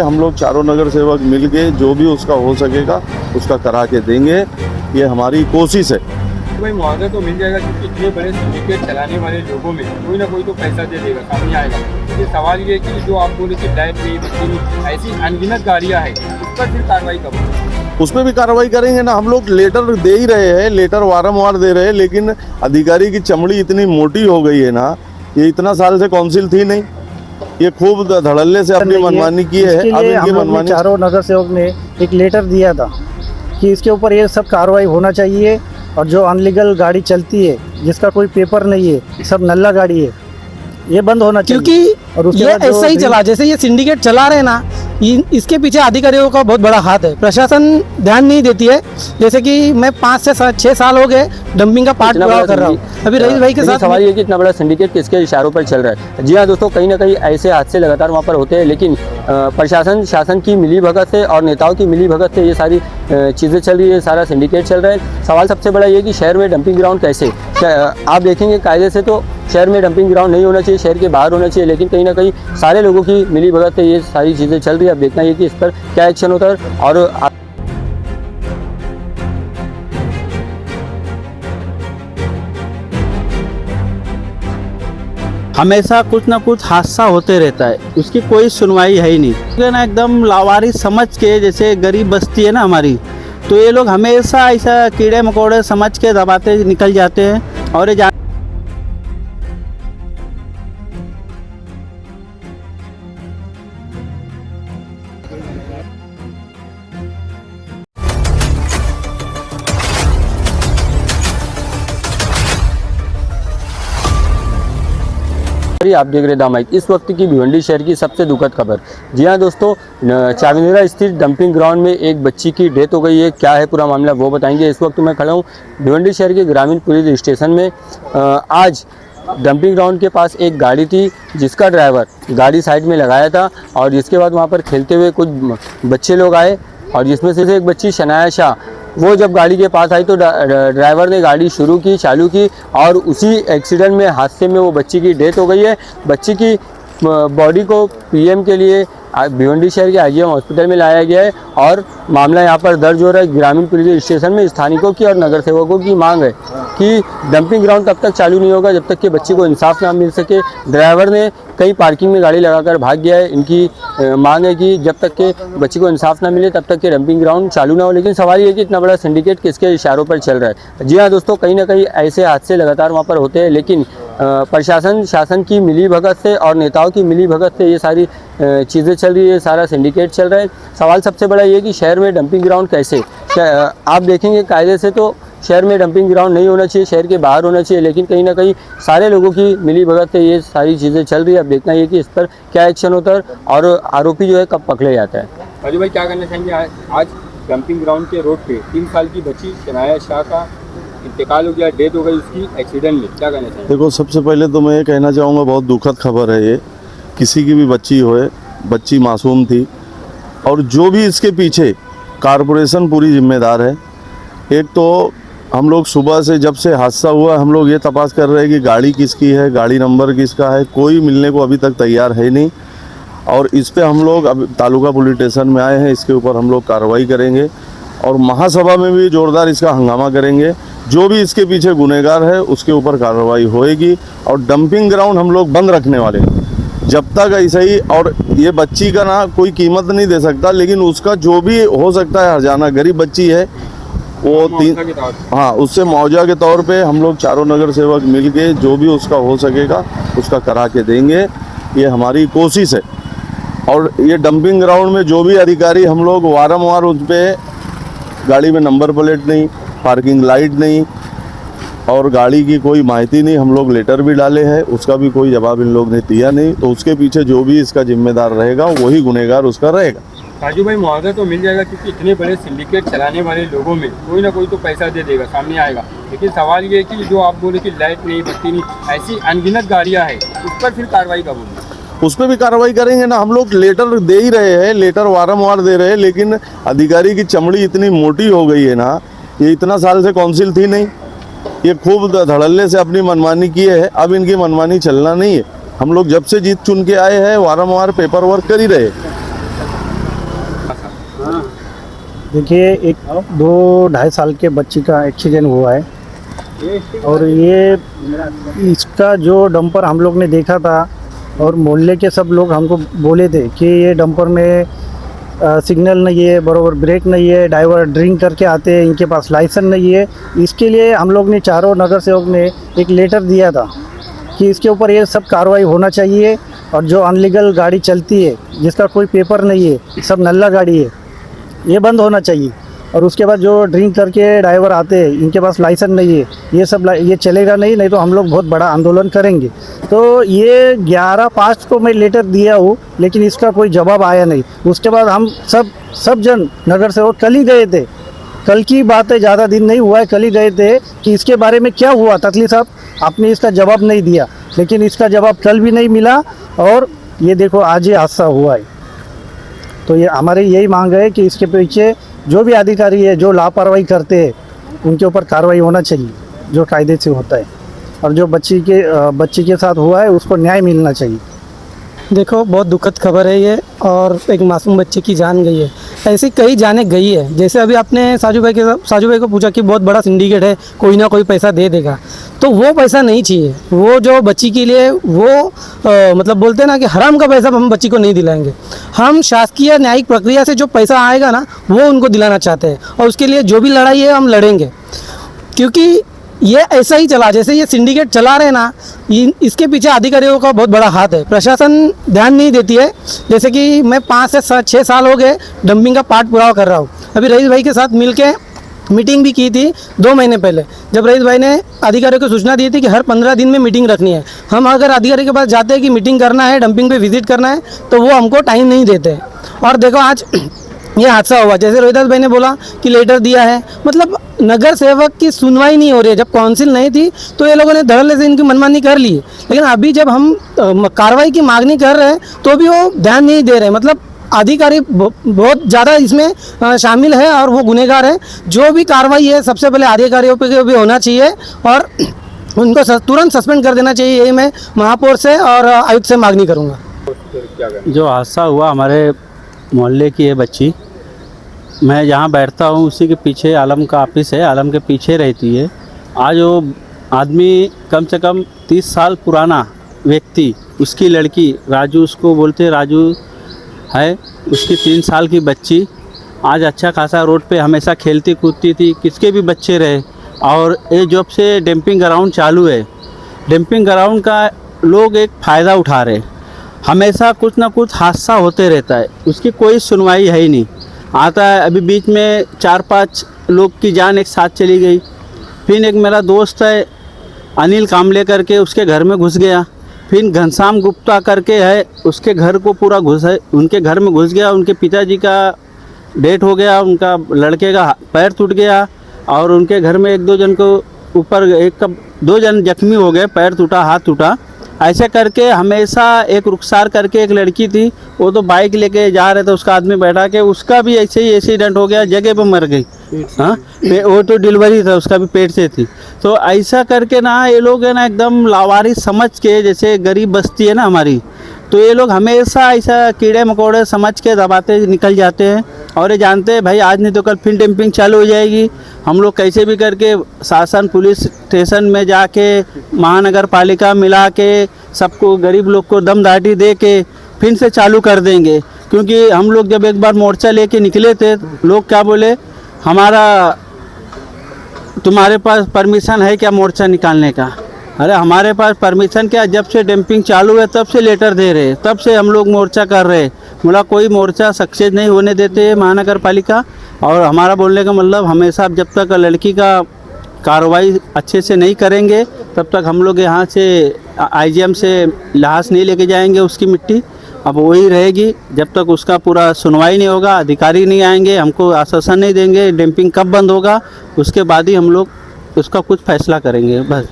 हम लोग चारों नगर सेवक मिलके जो भी उसका हो सकेगा उसका करा के देंगे, ये हमारी कोशिश है। भाई मुआवजा तो मिल जाएगा क्योंकि इतने बड़े सिंडिकेट चलाने वाले लोगों में कोई ना कोई तो पैसा दे देगा, सामने आएगा। लेकिन सवाल ये है कि जो आप बोले कि लाइट नहीं, बत्ती नहीं, ऐसी अनगिनत गाड़ियाँ हैं, उस पर फिर कार्रवाई कब होगी? उस पर भी कार्रवाई करेंगे ना। हम लोग लेटर दे ही रहे हैं, लेटर वारंवार दे रहे हैं, लेकिन अधिकारी की चमड़ी इतनी मोटी हो गई है ना, ये इतना साल से काउंसिल थी नहीं, ये खूब धड़ल्ले से अपनी मनमानी की है। अब इनकी मनमानी चारों नगर सेवक ने एक लेटर दिया था कि इसके ऊपर ये सब कार्रवाई होना चाहिए, और जो अनलीगल गाड़ी चलती है जिसका कोई पेपर नहीं है, सब नल्ला गाड़ी है, ये बंद होना चाहिए। क्योंकि और उसके ये बाद जो ऐसा ही चला, जैसे ये सिंडिकेट चला रहे हैं ना, इसके पीछे अधिकारियों का बहुत बड़ा हाथ है। प्रशासन ध्यान नहीं देती है। जैसे कि मैं 5 से 6 साल हो गए डंपिंग का पार्ट पूरा कर रहा हूँ। अभी रईस भाई के साथ सवाल ये कि इतना बड़ा सिंडिकेट किसके इशारों पर चल रहा है। जी हाँ दोस्तों, कहीं ना कहीं ऐसे हादसे लगातार वहाँ पर होते हैं, लेकिन प्रशासन शासन की मिलीभगत से और नेताओं की मिलीभगत से ये सारी चीज़ें चल रही है, सारा सिंडिकेट चल रहा है। सवाल सबसे बड़ा ये कि शहर में डंपिंग ग्राउंड कैसे, आप देखेंगे कायदे से तो शहर में डंपिंग ग्राउंड नहीं होना चाहिए, शहर के बाहर होना चाहिए, लेकिन कहीं ना कहीं सारे लोगों की मिलीभगत से ये सारी चीज़ें चल रही है। अब देखना ये कि इस पर क्या एक्शन होता है। और हमेशा कुछ ना कुछ हादसा होते रहता है, उसकी कोई सुनवाई है ही नहीं। तो ना एकदम लावारिस समझ के, जैसे गरीब बस्ती है ना हमारी, तो ये लोग हमेशा ऐसा कीड़े मकोड़े समझ के दबाते निकल जाते हैं। और ये आप देख रहे दामाइक, इस वक्त की भिवंडी शहर की सबसे दुखद खबर। जी हाँ दोस्तों, चाविंद्रा स्थित डंपिंग ग्राउंड में एक बच्ची की डेथ हो गई है। क्या है पूरा मामला वो बताएंगे। इस वक्त मैं खड़ा हूँ भिवंडी शहर के ग्रामीण पुलिस स्टेशन में। आज डंपिंग ग्राउंड के पास एक गाड़ी थी जिसका ड्राइवर गाड़ी साइड में लगाया था, और जिसके बाद वहाँ पर खेलते हुए कुछ बच्चे लोग आए, और जिसमें से एक बच्ची शनाया शाह, वो जब गाड़ी के पास आई तो ड्राइवर ने गाड़ी चालू की, और उसी एक्सीडेंट में, हादसे में वो बच्ची की डेथ हो गई है। बच्ची की बॉडी को पीएम के लिए भिवंडी शहर के आईजीएम हॉस्पिटल में लाया गया है, और मामला यहाँ पर दर्ज हो रहा है ग्रामीण पुलिस स्टेशन में। स्थानिकों की और नगर सेवकों की मांग है कि डंपिंग ग्राउंड तब तक चालू नहीं होगा जब तक कि बच्ची को इंसाफ ना मिल सके। ड्राइवर ने कई पार्किंग में गाड़ी लगाकर भाग गया है। इनकी मांग है कि जब तक के बच्ची को इंसाफ ना मिले तब तक के डंपिंग ग्राउंड चालू ना हो। लेकिन सवाल ये है कि इतना बड़ा सिंडिकेट किसके इशारों पर चल रहा है। जी हाँ दोस्तों, कहीं ना कहीं ऐसे हादसे लगातार वहाँ पर होते हैं, लेकिन प्रशासन शासन की मिलीभगत से और नेताओं की मिलीभगत से ये सारी चीज़ें चल रही है, सारा सिंडिकेट चल रहा है। सवाल सबसे बड़ा ये कि शहर में डंपिंग ग्राउंड कैसे, आप देखेंगे कायदे से तो शहर में डंपिंग ग्राउंड नहीं होना चाहिए, शहर के बाहर होना चाहिए, लेकिन कहीं ना कहीं सारे लोगों की मिलीभगत से ये सारी चीज़ें चल रही है। अब देखना ये कि इस पर क्या एक्शन होता है और आरोपी जो है कब पकड़े जाता है। राजू भाई क्या करना चाहेंगे? आज डंपिंग ग्राउंड के रोड पे 3 साल की बच्ची शनाया शाह का इंतकाल हो गया, डेथ हो गई उसकी एक्सीडेंट में, क्या कहना चाहिए? देखो, सबसे पहले तो मैं ये कहना चाहूँगा, बहुत दुखद खबर है ये। किसी की भी बच्ची होए, बच्ची मासूम थी, और जो भी इसके पीछे कारपोरेशन पूरी जिम्मेदार है। एक तो हम लोग सुबह से जब से हादसा हुआ हम लोग ये तपास कर रहे हैं कि गाड़ी किसकी है, गाड़ी नंबर किसका है, कोई मिलने को अभी तक तैयार है नहीं। और इस पे हम लोग अब तालुका पुलिस स्टेशन में आए हैं, इसके ऊपर हम लोग कार्रवाई करेंगे, और महासभा में भी जोरदार इसका हंगामा करेंगे। जो भी इसके पीछे गुनहगार है उसके ऊपर कार्रवाई होएगी, और डंपिंग ग्राउंड हम लोग बंद रखने वाले हैं जब तक ऐसा ही। और ये बच्ची का ना कोई कीमत नहीं दे सकता, लेकिन उसका जो भी हो सकता है हर्जाना, गरीब बच्ची है वो उससे मुआवजा के तौर पे हम लोग चारों नगर सेवक मिलके जो भी उसका हो सकेगा उसका करा के देंगे, ये हमारी कोशिश है। और ये डंपिंग ग्राउंड में जो भी अधिकारी, हम लोग वारंवार उस पर गाड़ी में नंबर प्लेट नहीं, पार्किंग लाइट नहीं, और गाड़ी की कोई माहिती नहीं, हम लोग लेटर भी डाले हैं, उसका भी कोई जवाब इन लोग ने दिया नहीं। तो उसके पीछे जो भी इसका जिम्मेदार रहेगा वही गुनहगार उसका रहेगा। राजू भाई मुआवजा तो मिल जाएगा क्योंकि इतने बड़े सिंडिकेट चलाने वाले लोगों में कोई ना कोई तो पैसा दे देगा, सामने आएगा। लेकिन सवाल ये है कि जो आप बोले कि लाइट नहीं, बत्ती नहीं, ऐसी अनगिनत गाड़ियाँ हैं, उस पर फिर कार्रवाई कब होगी? उस पर भी कार्रवाई करेंगे ना। हम लोग लेटर दे ही रहे हैं, लेटर वारंवार दे रहे हैं, लेकिन अधिकारी की चमड़ी इतनी मोटी हो गई है ना, ये इतना साल से काउंसिल थी नहीं, ये खूब धड़ल्ले से अपनी मनमानी की है। अब इनकी मनमानी चलना नहीं है। हम लोग जब से जीत चुन के आए हैं वारंवार पेपर वर्क कर ही रहे। देखिए, एक 2-2.5 साल के बच्ची का एक्सीडेंट हुआ है और ये इसका जो डंपर हम लोग ने देखा था और मोहल्ले के सब लोग हमको बोले थे कि ये डंपर में सिग्नल नहीं है, बरोबर ब्रेक नहीं है, ड्राइवर ड्रिंक करके आते हैं, इनके पास लाइसेंस नहीं है। इसके लिए हम लोग ने चारों नगर सेवक ने एक लेटर दिया था कि इसके ऊपर ये सब कार्रवाई होना चाहिए और जो अनलीगल गाड़ी चलती है, जिसका कोई पेपर नहीं है, सब नल्ला गाड़ी है, ये बंद होना चाहिए। और उसके बाद जो ड्रिंक करके ड्राइवर आते हैं, इनके पास लाइसेंस नहीं है, ये चलेगा नहीं तो हम लोग बहुत बड़ा आंदोलन करेंगे। तो ये 11/5 को मैं लेटर दिया हूँ, लेकिन इसका कोई जवाब आया नहीं। उसके बाद हम सब जन नगर सेवक कल ही गए थे, कल की बात है, ज़्यादा दिन नहीं हुआ है, कल ही गए थे कि इसके बारे में क्या हुआ। तकली साहब आपने इसका जवाब नहीं दिया, लेकिन इसका जवाब कल भी नहीं मिला और ये देखो आज ही हादसा हुआ है। तो ये हमारी यही मांग है कि इसके पीछे जो भी अधिकारी है, जो लापरवाही करते हैं, उनके ऊपर कार्रवाई होना चाहिए जो कायदे से होता है, और जो बच्ची के साथ हुआ है उसको न्याय मिलना चाहिए। देखो, बहुत दुखद खबर है ये, और एक मासूम बच्चे की जान गई है। ऐसी कई जानें गई है। जैसे अभी आपने साजू भाई को पूछा कि बहुत बड़ा सिंडिकेट है, कोई ना कोई पैसा दे देगा, तो वो पैसा नहीं चाहिए। वो जो बच्ची के लिए वो मतलब बोलते हैं ना कि हराम का पैसा हम बच्ची को नहीं दिलाएंगे। हम शासकीय न्यायिक प्रक्रिया से जो पैसा आएगा ना, वो उनको दिलाना चाहते हैं, और उसके लिए जो भी लड़ाई है हम लड़ेंगे, क्योंकि ये ऐसा ही चला, जैसे ये सिंडिकेट चला रहे ना, इसके पीछे अधिकारियों का बहुत बड़ा हाथ है। प्रशासन ध्यान नहीं देती है। जैसे कि मैं 5 से 6 साल हो गए डंपिंग का पार्ट पूरा कर रहा हूँ। अभी रईस भाई के साथ मिलके मीटिंग भी की थी 2 महीने पहले, जब रईस भाई ने अधिकारियों को सूचना दी थी कि हर 15 दिन में मीटिंग रखनी है। हम अगर अधिकारी के पास जाते हैं कि मीटिंग करना है, डंपिंग पे विजिट करना है, तो वो हमको टाइम नहीं देते। और देखो आज ये हादसा हुआ, जैसे रोहिदास भाई ने बोला कि लेटर दिया है, मतलब नगर सेवक की सुनवाई नहीं हो रही है। जब काउंसिल नहीं थी तो ये लोगों ने धड़ल्ले से इनकी मनमानी कर ली, लेकिन अभी जब हम कार्रवाई की मांगनी कर रहे हैं तो भी वो ध्यान नहीं दे रहे। मतलब अधिकारी बहुत ज़्यादा इसमें शामिल है और वो गुनहगार है। जो भी कार्रवाई है सबसे पहले अधिकारियों पे भी होना चाहिए और उनको तुरंत सस्पेंड कर देना चाहिए। यही मैं महापौर से और आयुक्त से मांगनी करूँगा। जो हादसा हुआ हमारे मोहल्ले की है बच्ची, मैं जहाँ बैठता हूँ उसी के पीछे आलम का ऑफिस है, आलम के पीछे रहती है। आज वो आदमी कम से कम 30 साल पुराना व्यक्ति, उसकी लड़की राजू, उसको बोलते राजू है, उसकी 3 साल की बच्ची आज अच्छा खासा रोड पे हमेशा खेलती कूदती थी, किसके भी बच्चे रहे। और ये जब से डंपिंग ग्राउंड चालू है, डंपिंग ग्राउंड का लोग एक फ़ायदा उठा रहे। हमेशा कुछ ना कुछ हादसा होते रहता है, उसकी कोई सुनवाई है ही नहीं। आता है, अभी बीच में 4-5 लोग की जान एक साथ चली गई। फिर एक मेरा दोस्त है अनिल कामले करके, उसके घर में घुस गया। फिर घनश्याम गुप्ता करके है, उसके घर को पूरा उनके घर में घुस गया। उनके पिताजी का डेथ हो गया, उनका लड़के का पैर टूट गया और उनके घर में 1-2 जन को ऊपर 2 जन जख्मी हो गए, पैर टूटा, हाथ टूटा। ऐसे करके हमेशा एक रुखसार करके एक लड़की थी, वो तो बाइक लेके जा रहे थे, उसका आदमी बैठा के, उसका भी ऐसे ही एक्सीडेंट हो गया, जगह पे मर गई। हाँ, वो तो डिलीवरी था, उसका भी पेट से थी। तो ऐसा करके ना ये लोग है ना एकदम लावारिस समझ के, जैसे गरीब बस्ती है ना हमारी, तो ये लोग हमेशा ऐसा कीड़े मकोड़े समझ के दबाते निकल जाते हैं। और ये जानते हैं भाई आज नहीं तो कल फिर डंपिंग चालू हो जाएगी। हम लोग कैसे भी करके शासन पुलिस स्टेशन में जाके महानगर पालिका मिला के सबको गरीब लोग को दमदाटी दे के फिर से चालू कर देंगे। क्योंकि हम लोग जब एक बार मोर्चा लेके निकले थे, लोग क्या बोले, हमारा तुम्हारे पास परमिशन है क्या मोर्चा निकालने का? अरे हमारे पास परमिशन क्या, जब से डंपिंग चालू है तब से लेटर दे रहे, तब से हम लोग मोर्चा कर रहे। बोला कोई मोर्चा सक्सेस नहीं होने देते महानगर पालिका। और हमारा बोलने का मतलब हमेशा जब तक लड़की का कार्रवाई अच्छे से नहीं करेंगे तब तक हम लोग यहाँ से आईजीएम से लाश नहीं लेके जाएंगे उसकी मिट्टी। अब वही रहेगी जब तक उसका पूरा सुनवाई नहीं होगा, अधिकारी नहीं आएंगे, हमको आश्वासन नहीं देंगे डंपिंग कब बंद होगा, उसके बाद ही हम लोग उसका कुछ फैसला करेंगे। बस।